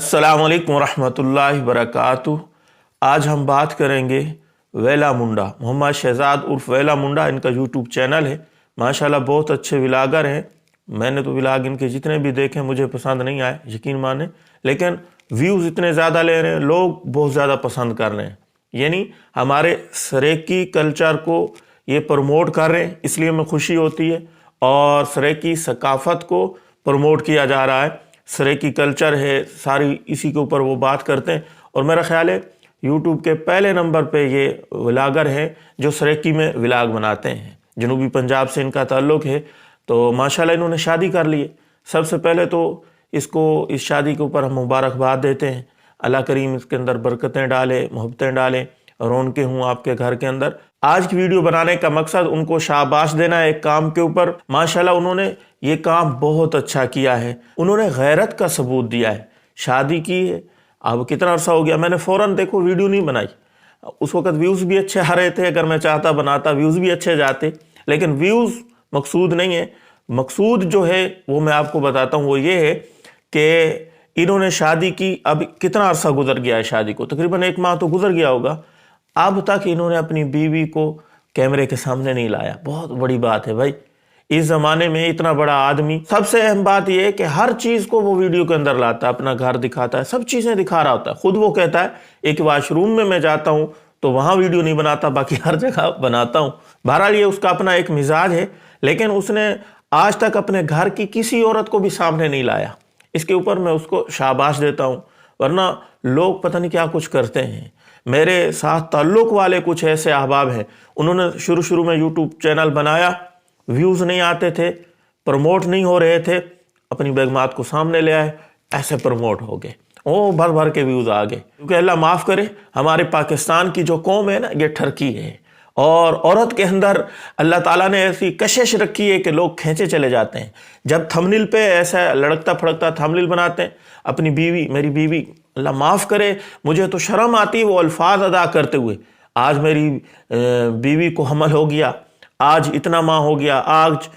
अस्सलाम वालेकुम रहमतुल्लाहि वबरकातुहू। आज हम बात करेंगे वेला मुंडा, मोहम्मद शहजाद उर्फ वेला मुंडा। इनका यूट्यूब चैनल है, माशाल्लाह बहुत अच्छे व्लॉगर हैं। मैंने तो व्लॉग इनके जितने भी देखे मुझे पसंद नहीं आए, यकीन माने, लेकिन व्यूज़ इतने ज़्यादा ले रहे हैं, लोग बहुत ज़्यादा पसंद कर रहे हैं। यानी हमारे सरेकी कल्चर को ये प्रमोट कर रहे हैं, इसलिए हमें खुशी होती है। और सरेकी सकाफ़त को प्रमोट किया जा रहा है, सरेकी कल्चर है सारी, इसी के ऊपर वो बात करते हैं। और मेरा ख्याल है यूट्यूब के पहले नंबर पे ये व्लॉगर हैं जो सरेकी में व्लॉग बनाते हैं। जनूबी पंजाब से इनका ताल्लुक़ है, तो माशाल्लाह इन्होंने शादी कर ली है। सबसे पहले तो इसको इस शादी के ऊपर हम मुबारकबाद देते हैं। अल्लाह करीम इसके अंदर बरकतें डाले, मोहब्बतें डालें, रौनकें हों आपके घर के अंदर। आज की वीडियो बनाने का मकसद उनको शाबाश देना है एक काम के ऊपर। माशाल्लाह उन्होंने ये काम बहुत अच्छा किया है, उन्होंने गैरत का सबूत दिया है। शादी की है, अब कितना अरसा हो गया, मैंने फ़ौरन देखो वीडियो नहीं बनाई। उस वक़्त व्यूज़ भी अच्छे आ रहे थे, अगर मैं चाहता बनाता व्यूज़ भी अच्छे जाते, लेकिन व्यूज़ मकसूद नहीं है। मकसूद जो है वो मैं आपको बताता हूँ, वो ये है कि इन्होंने शादी की, अब कितना अरसा गुजर गया है शादी को, तकरीबन 1 माह तो गुजर गया होगा। अब तक इन्होंने अपनी बीवी को कैमरे के सामने नहीं लाया। बहुत बड़ी बात है भाई, इस ज़माने में इतना बड़ा आदमी। सबसे अहम बात यह है कि हर चीज़ को वो वीडियो के अंदर लाता है, अपना घर दिखाता है, सब चीज़ें दिखा रहा होता है। खुद वो कहता है एक वॉशरूम में मैं जाता हूँ तो वहाँ वीडियो नहीं बनाता, बाकी हर जगह बनाता हूँ। बहरहाल ये उसका अपना एक मिजाज है, लेकिन उसने आज तक अपने घर की किसी औरत को भी सामने नहीं लाया। इसके ऊपर मैं उसको शाबाश देता हूँ, वरना लोग पता नहीं क्या कुछ करते हैं। मेरे साथ ताल्लुक़ वाले कुछ ऐसे अहबाब हैं, उन्होंने शुरू में यूट्यूब चैनल बनाया, व्यूज़ नहीं आते थे, प्रमोट नहीं हो रहे थे, अपनी बेगमात को सामने ले आए, ऐसे प्रमोट हो गए, ओ भर भर के व्यूज़ आ गए। क्योंकि अल्लाह माफ़ करे, हमारे पाकिस्तान की जो कौम है ना, ये ठरकी है। और औरत के अंदर अल्लाह ताला ने ऐसी कशिश रखी है कि लोग खींचे चले जाते हैं। जब थंबनेल पे ऐसा लड़कता फड़कता थंबनेल बनाते हैं, अपनी बीवी, मेरी बीवी, अल्लाह माफ़ करे, मुझे तो शर्म आती है वो अल्फाज अदा करते हुए। आज मेरी बीवी को हमल हो गया, आज इतना माह हो गया, आज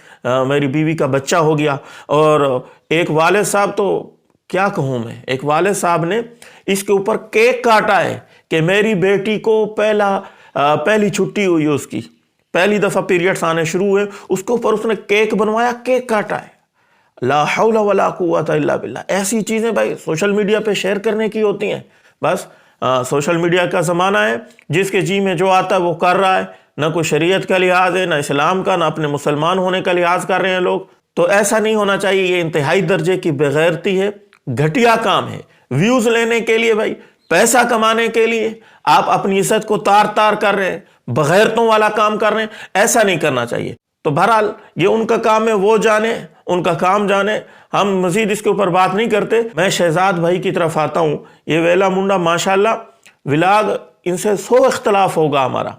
मेरी बीवी का बच्चा हो गया। और एक वालिद साहब, तो क्या कहूँ मैं, एक वालिद साहब ने इसके ऊपर केक काटा है कि मेरी बेटी को पहली छुट्टी हुई है, उसकी पहली दफ़ा पीरियड्स आने शुरू हुए, उसके ऊपर उसने केक बनवाया, केक काटा है। ला हौला वला कुव्वता इल्ला बिल्लाह। ऐसी चीज़ें भाई सोशल मीडिया पे शेयर करने की होती हैं। बस सोशल मीडिया का ज़माना है, जिसके जी में जो आता है वो कर रहा है। ना कोई शरीयत का लिहाज है, ना इस्लाम का, ना अपने मुसलमान होने का लिहाज कर रहे हैं लोग। तो ऐसा नहीं होना चाहिए, ये इंतहाई दर्जे की बेगैरती है, घटिया काम है। व्यूज़ लेने के लिए भाई, पैसा कमाने के लिए आप अपनी इज्जत को तार तार कर रहे हैं, बगैरतों वाला काम कर रहे हैं, ऐसा नहीं करना चाहिए। तो बहरहाल ये उनका काम है, वो जाने, उनका काम जाने, हम मजीद इसके ऊपर बात नहीं करते। मैं शहजाद भाई की तरफ आता हूँ। ये वेला मुंडा माशाल्लाह व्लॉग, इनसे 100 इख्तलाफ होगा हमारा,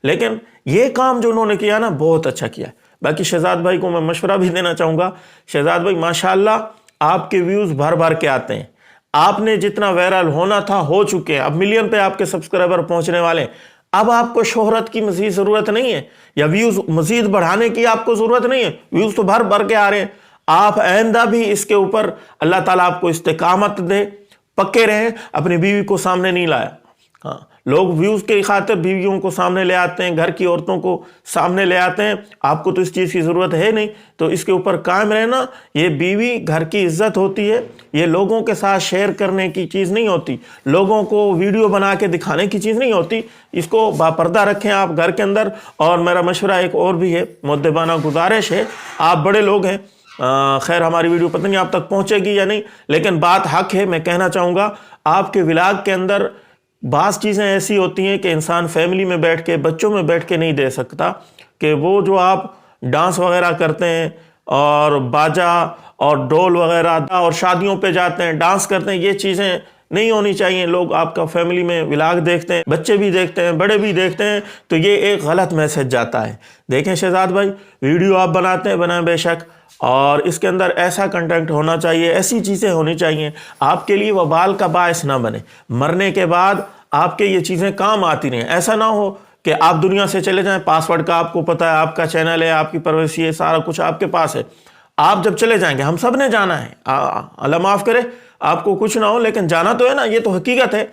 लेकिन ये काम जो उन्होंने किया ना, बहुत अच्छा किया। बाकी शहजाद भाई को मैं मशवरा भी देना चाहूँगा। शहजाद भाई माशाल्लाह आपके व्यूज़ भर भर के आते हैं, आपने जितना वायरल होना था हो चुके हैं, अब मिलियन पे आपके सब्सक्राइबर पहुँचने वाले हैं। अब आपको शोहरत की मज़ीद ज़रूरत नहीं है, या व्यूज़ मज़ीद बढ़ाने की आपको ज़रूरत नहीं है, व्यूज़ तो भर भर के आ रहे हैं। आप आइंदा भी इसके ऊपर अल्लाह ताला आपको इस्तिकामत दे, पक्के रहें। अपनी बीवी को सामने नहीं लाया, हाँ, लोग व्यूज़ के खातिर बीवियों को सामने ले आते हैं, घर की औरतों को सामने ले आते हैं। आपको तो इस चीज़ की ज़रूरत है नहीं, तो इसके ऊपर कायम रहना। ये बीवी घर की इज्जत होती है, ये लोगों के साथ शेयर करने की चीज़ नहीं होती, लोगों को वीडियो बना के दिखाने की चीज़ नहीं होती। इसको बापर्दा रखें आप घर के अंदर। और मेरा मशवरा एक और भी है, मुद्दबाना गुजारिश है, आप बड़े लोग हैं, खैर हमारी वीडियो पता नहीं आप तक पहुँचेगी या नहीं, लेकिन बात हक है। मैं कहना चाहूँगा, आपके व्लॉग के अंदर बाज़ चीज़ें ऐसी होती हैं कि इंसान फैमिली में बैठ के, बच्चों में बैठ के नहीं दे सकता, कि वो जो आप डांस वगैरह करते हैं और बाजा और ढोल वगैरह, और शादियों पे जाते हैं डांस करते हैं, ये चीज़ें नहीं होनी चाहिए। लोग आपका फैमिली में व्लॉग देखते हैं, बच्चे भी देखते हैं, बड़े भी देखते हैं, तो ये एक गलत मैसेज जाता है। देखें शहजाद भाई, वीडियो आप बनाते हैं, बनाएं बेशक, और इसके अंदर ऐसा कंटेंट होना चाहिए, ऐसी चीज़ें होनी चाहिए आपके लिए वबाल का बायस ना बने, मरने के बाद आपके ये चीज़ें काम आती रहें। ऐसा ना हो कि आप दुनिया से चले जाएं, पासवर्ड का आपको पता है, आपका चैनल है, आपकी प्राइवेसी है, सारा कुछ आपके पास है, आप जब चले जाएंगे, हम सब ने जाना है, अल्लाह माफ़ करे, آپ کو کچھ نہ ہو لیکن جانا تو ہے نا, یہ تو حقیقت ہے.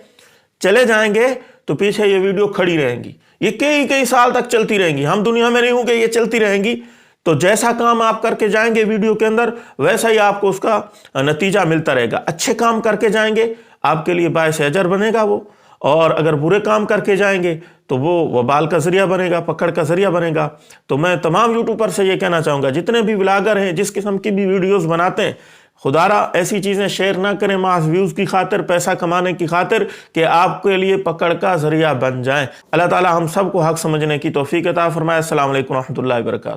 چلے جائیں گے تو پیچھے یہ ویڈیو کھڑی رہیں گی, یہ کئی سال تک چلتی رہیں گی. ہم دنیا میں نہیں ہوں گے, یہ چلتی رہیں گی. تو جیسا کام آپ کر کے جائیں گے ویڈیو کے اندر, ویسا ہی آپ کو اس کا نتیجہ ملتا رہے گا. اچھے کام کر کے جائیں گے آپ کے لیے باعث اجر بنے گا وہ, اور اگر برے کام کر کے جائیں گے تو وہ وبال کا ذریعہ بنے گا, پکڑ کا ذریعہ بنے گا. تو میں تمام یوٹیوبر سے یہ کہنا چاہوں گا, جتنے بھی ولاگر ہیں, جس قسم کی بھی ویڈیوز بناتے ہیں, خدا را ایسی چیزیں شیئر نہ کریں محض ویوز کی خاطر, پیسہ کمانے کی خاطر, کہ آپ کے لیے پکڑ کا ذریعہ بن جائیں. اللہ تعالی ہم سب کو حق سمجھنے کی توفیق عطا فرمائے. السلام علیکم ورحمۃ اللہ وبرکاتہ.